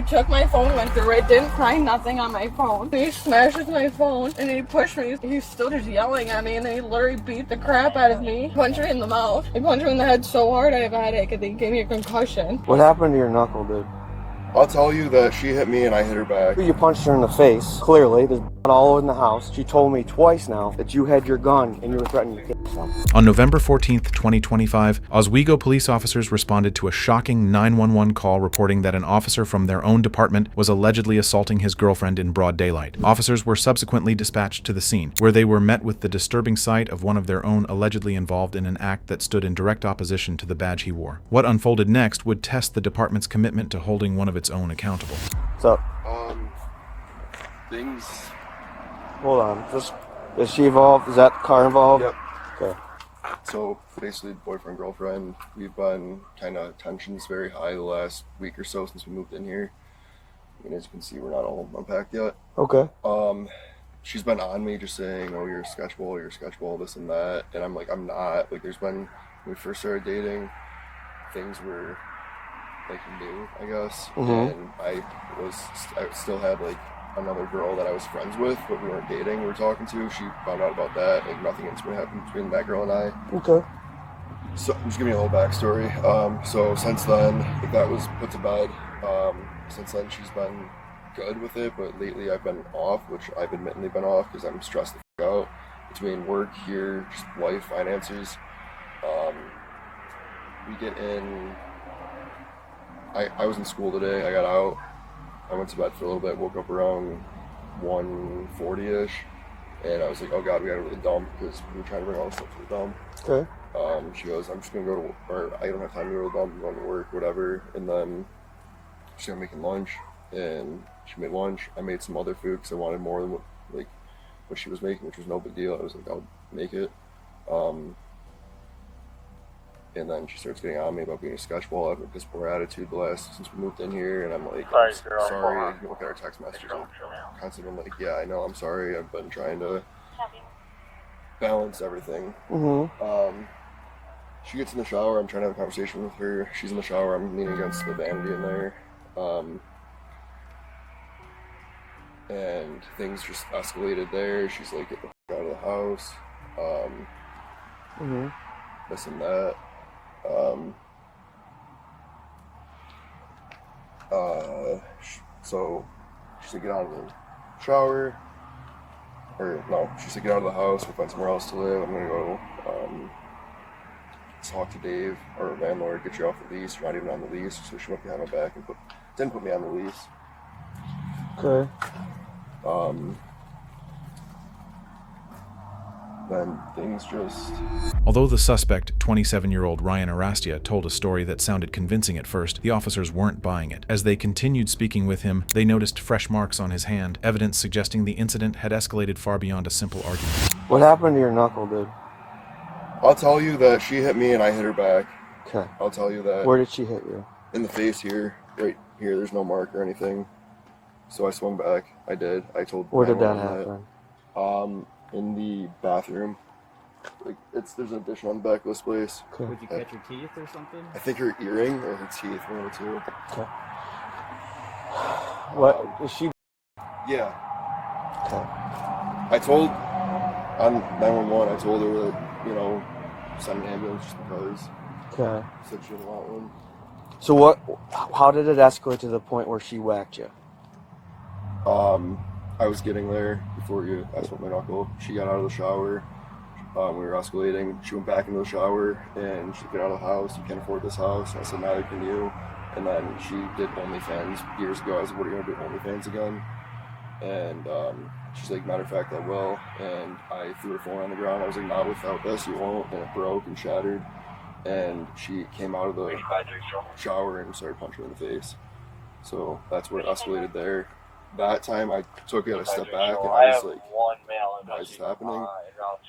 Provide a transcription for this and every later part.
took my phone, went through it, didn't find nothing on my phone. He smashes my phone and he pushed me. He's still just yelling at me and then he literally beat the crap out of me. Punched me in the mouth. He punched me in the head so hard I have a headache and he gave me a concussion. What happened to your knuckle, dude? I'll tell you that she hit me and I hit her back. You punched her in the face. Clearly, there's blood all over in the house. She told me twice now that you had your gun and you were threatening to kill yourself. On November 14th, 2025, Oswego police officers responded to a shocking 911 call reporting that an officer from their own department was allegedly assaulting his girlfriend in broad daylight. Officers were subsequently dispatched to the scene, where they were met with the disturbing sight of one of their own allegedly involved in an act that stood in direct opposition to the badge he wore. What unfolded next would test the department's commitment to holding one of its own accountable. What's up? Things. Hold on. Is she involved? Is that car involved? Yep. Okay. So basically, boyfriend, girlfriend, we've been kind of tensions very high the last week or so since we moved in here. I mean, as you can see, we're not all unpacked yet. Okay. She's been on me just saying, oh, you're a sketchball, this and that. And I'm like, I'm not. Like, there's been, when we first started dating, things were like new, I guess. And I still had like another girl that I was friends with, but we weren't dating. We were talking to. She found out about that. Like, nothing intimate happened between that girl and I. Okay. So I'm just giving you a little backstory. So since then, like, that was put to bed. Since then, she's been good with it, but lately I've been off, which I've admittedly been off because I'm stressed the f out between work here, just life, finances. We get in. I was in school today. I got out. I went to bed for a little bit. Woke up around 1:40ish, and I was like, "Oh God, we gotta go to the dump because we were trying to bring all the stuff to the dump." Okay. She goes, "I'm just gonna go to, or I don't have time to go to the dump. I'm going to work, whatever." And then she started making lunch, and she made lunch. I made some other food because I wanted more than what she was making, which was no big deal. I was like, "I'll make it." And then she starts getting on me about being a sketchball. I have a piss poor attitude since we moved in here, and I'm like, I'm sorry. You look at our text messages. I'm constantly like, yeah, I know, I'm sorry. I've been trying to balance everything. She gets in the shower. I'm trying to have a conversation with her. She's in the shower. I'm leaning against the vanity in there. And things just escalated there. She's like, get the f out of the house. This and that. So she said get out of the shower, or no, she said get out of the house, we'll find somewhere else to live. I'm gonna go talk to Dave, our landlord, get you off the lease. You're not even on the lease, so she went behind my back and didn't put me on the lease. Okay. Then things just... Although the suspect, 27-year-old Ryan Arastia, told a story that sounded convincing at first, the officers weren't buying it. As they continued speaking with him, they noticed fresh marks on his hand, evidence suggesting the incident had escalated far beyond a simple argument. What happened to your knuckle, dude? I'll tell you that she hit me and I hit her back. Okay. I'll tell you that. Where did she hit you? In the face here, right here. There's no mark or anything. So I swung back. I did. I told. Where did that happen? In the bathroom. Like, there's an addition on the back of this place. Okay. Would you catch her teeth or something? I think her earring or her teeth, one of the two. Okay. What is she? Yeah. Okay. I told on 911. I told her that send an ambulance just because. Okay. Said she didn't want one. So how did it escalate to the point where she whacked you? I was getting there before you asked about my knuckle. She got out of the shower. We were escalating. She went back into the shower and she said, get out of the house. You can't afford this house. And I said, neither can you. And then she did OnlyFans years ago. I was like, what are you going to do, OnlyFans again? And she's like, matter of fact, I will. And I threw her phone on the ground. I was like, not without this, you won't. And it broke and shattered. And she came out of the shower and started punching her in the face. So that's where it escalated there. That time I took it a step back and I was like, why is this happening?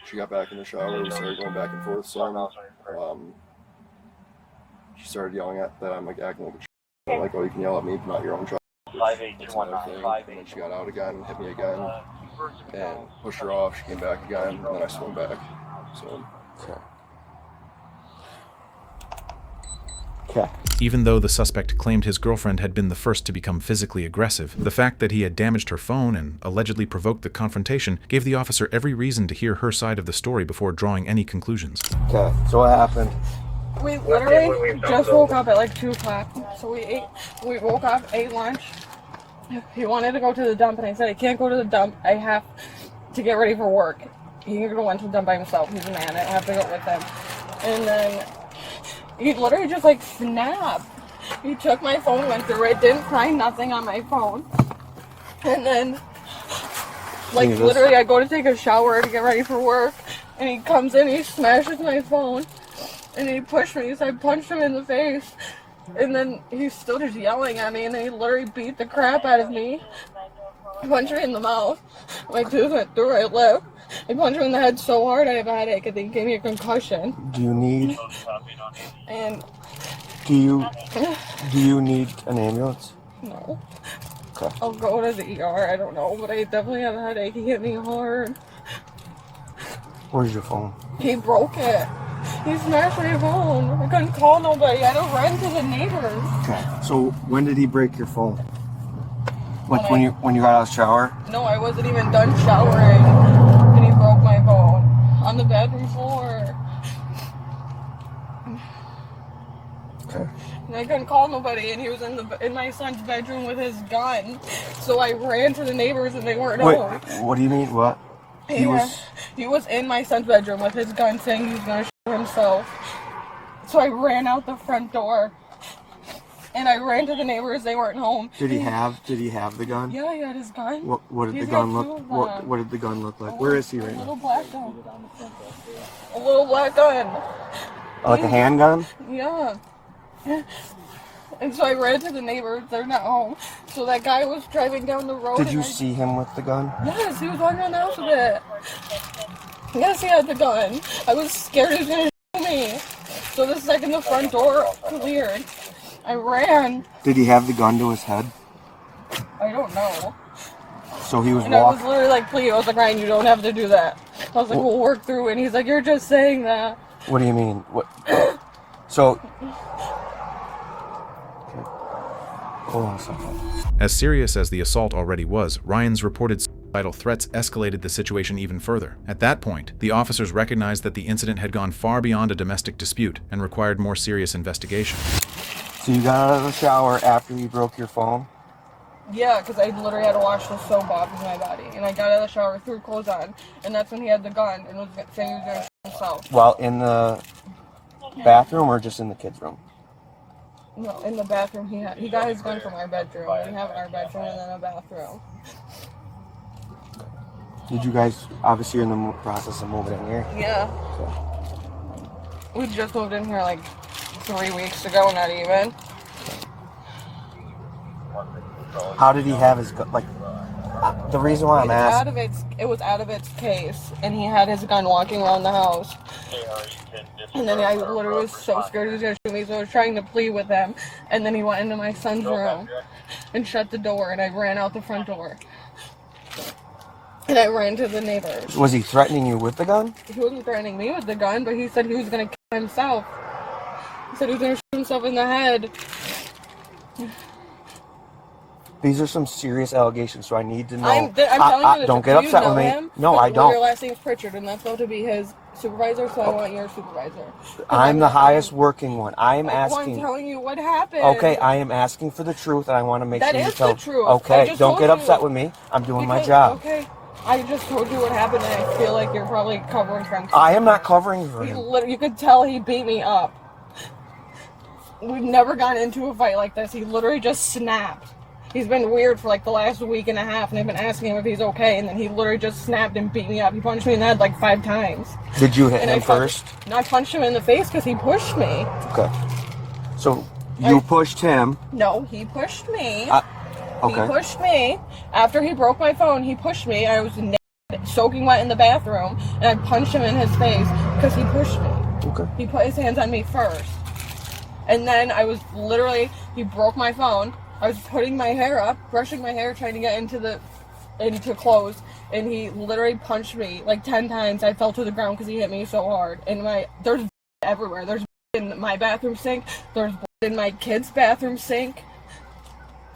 She got back in the shower, we started going back and forth some. She started yelling at that I'm like acting like a child. I'm like, oh, you can yell at me, but not your own child. That's another thing. And then she got out again, hit me again, and pushed her off. She came back again, and then I swung back. So. Okay. Okay. Even though the suspect claimed his girlfriend had been the first to become physically aggressive, the fact that he had damaged her phone and allegedly provoked the confrontation gave the officer every reason to hear her side of the story before drawing any conclusions. Okay. So what happened? We literally just woke up at like 2 o'clock. So we woke up, ate lunch. He wanted to go to the dump, and I said, I can't go to the dump. I have to get ready for work. He could go into the dump by himself. He's a man. I have to go with him. And then he literally just like snapped. He took my phone, went through it, didn't find nothing on my phone. And then, like, literally, I go to take a shower to get ready for work, and he comes in, he smashes my phone, and he pushed me, so I punched him in the face. And then he's still just yelling at me, and then he literally beat the crap out of me. I punched me in the mouth. My tooth went through my lip. I punched him in the head so hard I have a headache. I think he gave me a concussion. Do you need? And Do you need an ambulance? no. Okay. I'll go to the ER. I don't know, but I definitely have a headache. He hit me hard. Where's your phone? He broke it. He smashed my phone. I couldn't call nobody. I had to run to the neighbors. Okay. So when did he break your phone? Like when you got out of the shower? No, I wasn't even done showering, and he broke my phone on the bedroom floor. Okay. And I couldn't call nobody, and he was in my son's bedroom with his gun. So I ran to the neighbors, and they weren't home. What do you mean? What? He was in my son's bedroom with his gun, saying he was gonna shoot himself. So I ran out the front door, and I ran to the neighbors. They weren't home. Did he have the gun? Yeah, he had his gun. What did He's the gun got look? two of What them. did the gun look like? Where is he right A now? little black gun. A little black gun. Like a handgun? Yeah. And so I ran to the neighbors. They're not home. So that guy was driving down the road. Did you see him with the gun? Yes, he was walking around the house with it. Yes, he had the gun. I was scared he was gonna shoot me. So the second the front door cleared, I ran. Did he have the gun to his head? I don't know. So he was And I was walking. literally like, please, I was like, Ryan, you don't have to do that. I was like, we'll work through it. And he's like, you're just saying that. What do you mean? What? So. Okay. Hold on a second. As serious as the assault already was, Ryan's reported suicidal threats escalated the situation even further. At that point, the officers recognized that the incident had gone far beyond a domestic dispute and required more serious investigation. So you got out of the shower after you broke your phone? Yeah, because I literally had to wash the soap off of my body. And I got out of the shower, threw clothes on, and that's when he had the gun and was saying he was going to shoot himself. While in the bathroom or just in the kids' room? No, in the bathroom. He got his gun from our bedroom. We have our bedroom and then a bathroom. Did you guys, obviously you're in the process of moving in here? Yeah. So, We just moved in here like 3 weeks ago, not even. how did he have his gun? Like, the reason why I'm asking. It was out of its case, and he had his gun walking around the house. And then I literally was so scared he was gonna shoot me, so I was trying to plead with him. And then he went into my son's room and shut the door, and I ran out the front door. And I ran to the neighbors. Was he threatening you with the gun? He wasn't threatening me with the gun, but he said he was gonna kill himself. He said he was gonna shoot himself in the head. These are some serious allegations, so I need to know. I'm telling you, don't get upset with me. Him? No, But I don't. Your last name is Pritchard, and that's supposed to be his supervisor, so I want your supervisor. I'm the highest working one. I am I'm asking. telling you what happened. Okay, I am asking for the truth, and I want to make That sure you is tell. the truth. I Okay, just don't told get you. upset with me. I'm doing my Because- job. Okay, I just told you what happened, and I feel like you're probably covering from. I am not covering for him. You could tell he beat me up. We've never gotten into a fight like this. He literally just snapped. He's been weird for like the last week and a half, and I've been asking him if he's okay, and then he literally just snapped and beat me up. He punched me in the head like 5 times. Did you hit And him first? No, I punched him in the face because he pushed me. Okay. So you pushed him. No, he pushed me. Okay. He pushed me. After he broke my phone, he pushed me. I was naked, soaking wet in the bathroom, and I punched him in his face because he pushed me. Okay. He put his hands on me first. And then he broke my phone. I was putting my hair up, brushing my hair, trying to get into clothes, and he literally punched me like 10 times. I fell to the ground because he hit me so hard. And there's everywhere. There's in my bathroom sink. There's in my kid's bathroom sink.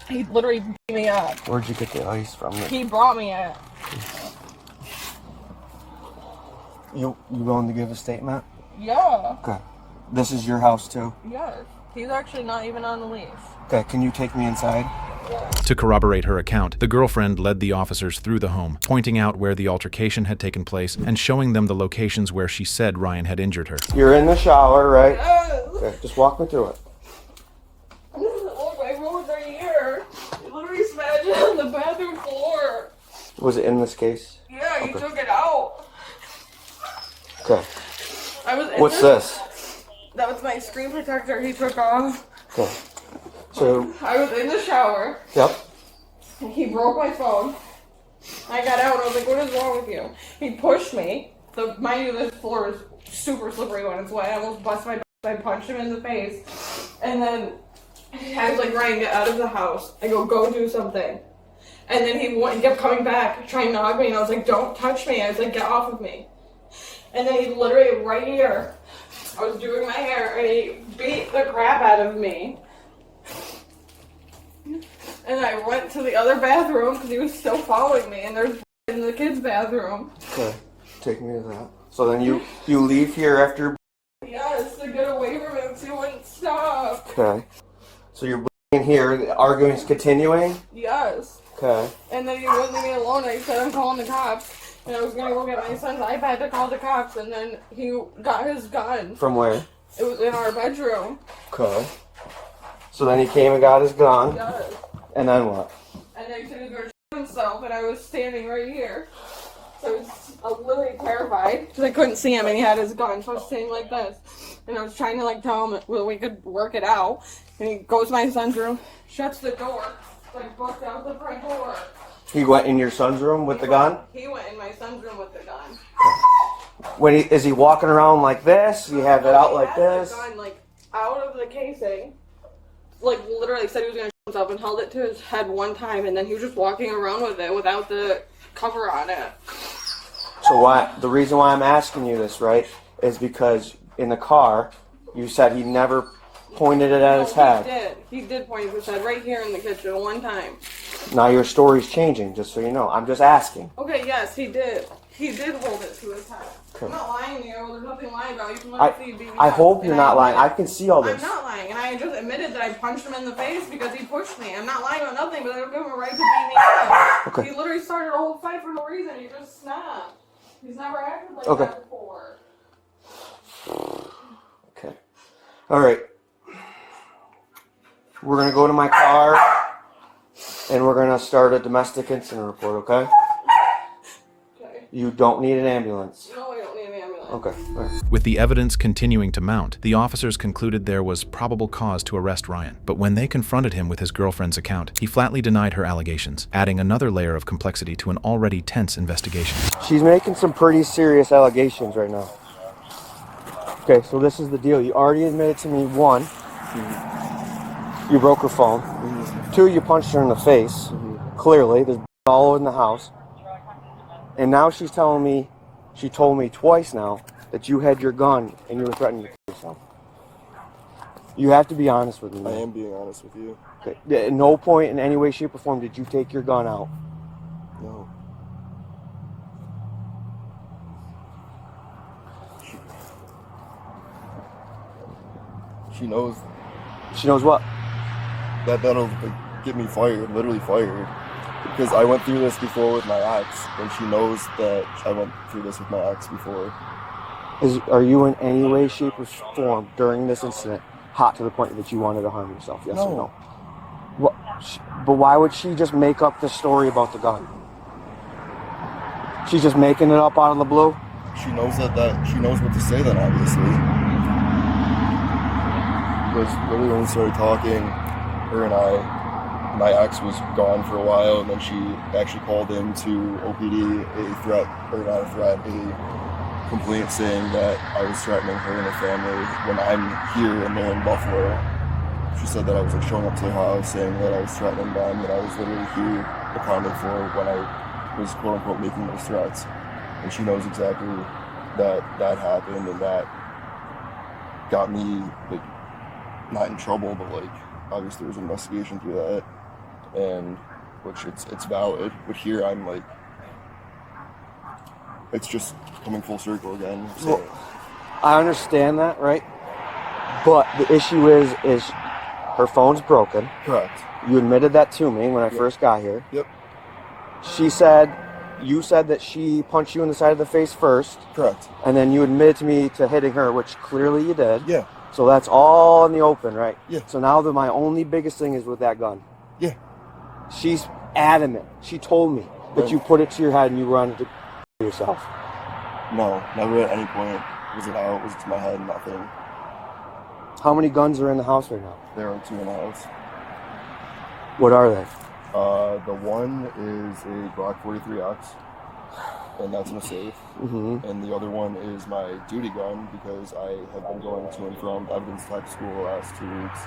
He literally beat me up. Where'd you get the ice from? He brought me it. You willing to give a statement? Yeah. Okay. This is your house too? Yes. He's actually not even on the lease. Okay, can you take me inside? To corroborate her account, the girlfriend led the officers through the home, pointing out where the altercation had taken place and showing them the locations where she said Ryan had injured her. You're in the shower, right? Yes. Okay, just walk me through it. Look, my room's right here. He literally smashed it on the bathroom floor. Was it in this case? Yeah, he took it out. Okay. I was in What's this? That was my screen protector he took off. Okay. So, I was in the shower. yep. And he broke my phone. I got out and I was like, what is wrong with you? He pushed me. So, mind you, this floor is super slippery when it's wet. I almost bust my I punched him in the face. And then I was like, Ryan, get out of the house. I go do something. And then he kept coming back, trying to knock me. And I was like, don't touch me. I was like, get off of me. And then he literally, right here, I was doing my hair, and he beat the crap out of me. And I went to the other bathroom because he was still following me, and there's in the kids' bathroom. Okay. Take me to that. So then you leave here after. Yes, to get away from him, so he wouldn't stop. Okay. So you're in here. The arguing's continuing. Yes. Okay. And then he wouldn't leave me alone. I said, I'm calling the cops. And I was gonna go get my son's iPad to call the cops, and then he got his gun. From where? It was in our bedroom. Okay. So then he came and got his gun. Yes. And then what? And then he said he was gonna shoot himself, and I was standing right here. So I was literally terrified because I couldn't see him, and he had his gun. So I was standing like this, and I was trying to like tell him that we could work it out. And he goes to my son's room, shuts the door, like busts out the front door. He went in your son's room with the gun? He went in my son's room with the gun. When is he walking around like this? You have it out like this? The gun, like, out of the casing. Like, literally said he was going to shoot himself and held it to his head one time, and then he was just walking around with it without the cover on it. So the reason why I'm asking you this, right, is because in the car, you said he never pointed it at his head. He did point at his head right here in the kitchen one time. Now your story's changing, just so you know. I'm just asking. Okay, yes, he did. He did hold it to his head. Okay. I'm not lying to you. There's nothing lying about it. You can literally see being I hope you're not lying. I can see all I'm this. not lying, and I just admitted that I punched him in the face because he pushed me. I'm not lying about nothing, but I don't give him a right to beat me up. Okay. He literally started a whole fight for no reason. He just snapped. He's never acted like Okay. that before. Okay. All right. We're going to go to my car, and we're going to start a domestic incident report, okay? Okay. You don't need an ambulance. No, I don't need an ambulance. Okay. All right. With the evidence continuing to mount, the officers concluded there was probable cause to arrest Ryan. But when they confronted him with his girlfriend's account, he flatly denied her allegations, adding another layer of complexity to an already tense investigation. She's making some pretty serious allegations right now. Okay, so this is the deal. You already admitted to me, one, you broke her phone. Two, you punched her in the face. Clearly, there's all over in the house. And now she's telling me, she told me twice now, that you had your gun and you were threatening to kill yourself. You have to be honest with me. I am being honest with you. Okay. At no point in any way, shape, or form did you take your gun out. No. She knows She knows what? that'll get me fired, literally fired. Because I went through this before with my ex, and she knows that I went through this with my ex before. Are you in any way, shape, or form during this incident hot to the point that you wanted to harm yourself? Yes or no? Well, but why would she just make up this story about the gun? She's just making it up out of the blue? She knows that she knows what to say then, obviously. Because literally when we started talking, her and my ex was gone for a while, and then she actually called in to OPD a complaint saying that I was threatening her and her family when I'm here and they're in Buffalo. She said that I was like showing up to their house saying that I was threatening them, and I was literally here accounting for when I was quote unquote making those threats. And she knows exactly that happened, and that got me like not in trouble, but like obviously there's an investigation through that, and which it's valid. But here I'm like, it's just coming full circle again. So. Well, I understand that, right? But the issue is her phone's broken. Correct. You admitted that to me when I first got here. Yep. You said that she punched you in the side of the face first. Correct. And then you admitted to me to hitting her, which clearly you did. Yeah. So that's all in the open, right? Yeah. So now my only biggest thing is with that gun. Yeah. She's adamant. She told me that you put it to your head and you run to yourself. No, never at any point was it out. Was it to my head? Nothing. How many guns are in the house right now? There are 2 in the house. What are they? The one is a Glock 43X, and that's in a safe. Mm-hmm. And the other one is my duty gun because I have been going to and from evidence tech school the last 2 weeks,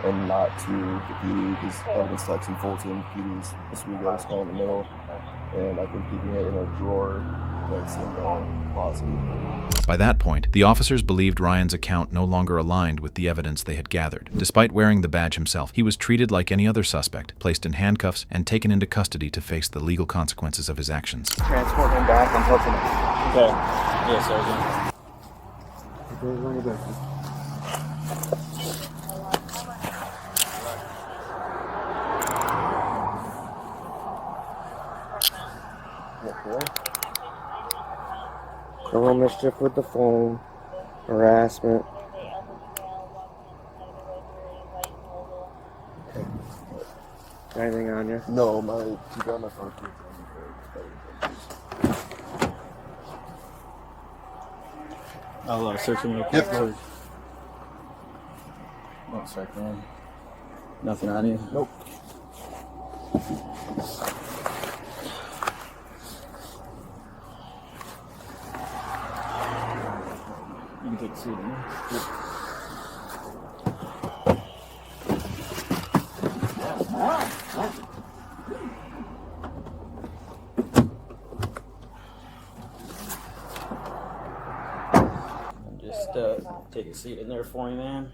and not to the PD because evidence tech's in Fulton, PD's Oswego is kind of in the middle, and I've been keeping it in a drawer that's in the closet. By that point, the officers believed Ryan's account no longer aligned with the evidence they had gathered. Despite wearing the badge himself, he was treated like any other suspect, placed in handcuffs, and taken into custody to face the legal consequences of his actions. Transport him back until tonight. Okay. Yes, Sergeant. Very good. Criminal mischief with the phone, harassment. Anything on you? No, you got my phone. I'll search him real quick. Yep. Oh, sorry, man. Nothing on you? Nope. You can take a seat. Yep. Just take a seat in there for me, man.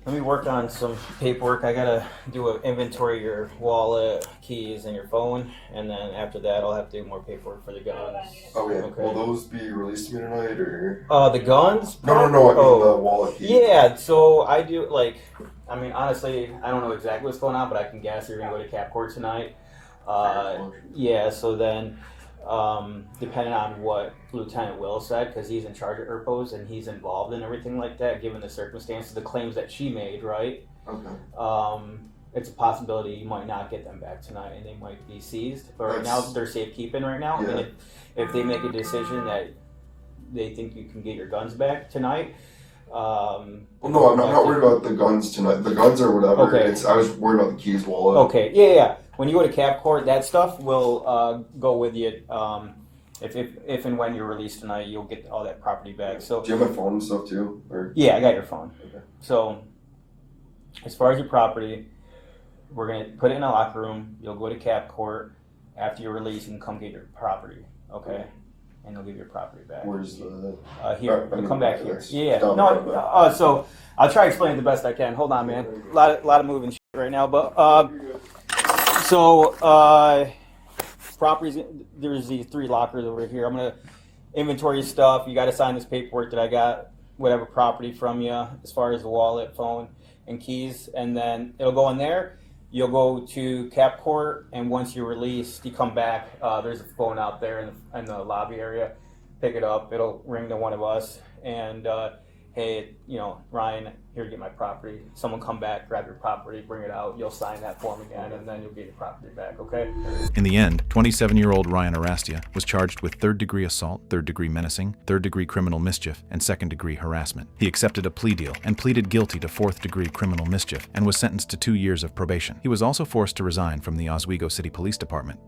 Let me work on some paperwork. I gotta do an inventory of your wallet, keys, and your phone, and then after that, I'll have to do more paperwork for the guns. Okay. Will those be released to me tonight, or? The guns? No. I mean the wallet key. Yeah. So I do honestly, I don't know exactly what's going on, but I can guess you're gonna go to Cap Court tonight. Yeah. So then, depending on what Lieutenant Will said, because he's in charge of ERPOs and he's involved in everything like that, given the circumstances, the claims that she made, right? Okay. It's a possibility you might not get them back tonight and they might be seized. But right now, they're safekeeping right now. Yeah. And if they make a decision that they think you can get your guns back tonight, Well, no, I'm not worried about the guns tonight. The guns or whatever. Okay. I was worried about the keys, wallet. Okay, yeah. When you go to Cap Court, that stuff will go with you. If and when you're released tonight, you'll get all that property back. So Do you have my phone and stuff too? Or? yeah, I got your phone. Okay. So as far as your property, we're gonna put it in a locker room. You'll go to Cap Court. After you're released, you can come get your property. Okay. And they'll give your property back. Where's the? Here, I mean, come back here. it's Yeah. down No. the road. So I'll try to explain it the best I can. Hold on, man. A lot of moving shit right now, but properties. There's these 3 lockers over here. I'm gonna inventory your stuff. You got to sign this paperwork that I got whatever property from you, as far as the wallet, phone, and keys, and then it'll go in there. You'll go to Cap Court, and once you're released, you come back. There's a phone out there in the lobby area. Pick it up. It'll ring to one of us, and hey, Ryan, here to get my property. Someone come back, grab your property, bring it out. You'll sign that form again, and then you'll get your property back. Okay? In the end, 27-year-old Ryan Arastia was charged with third-degree assault, third-degree menacing, third-degree criminal mischief, and second-degree harassment. He accepted a plea deal and pleaded guilty to fourth-degree criminal mischief and was sentenced to 2 years of probation. He was also forced to resign from the Oswego City Police Department.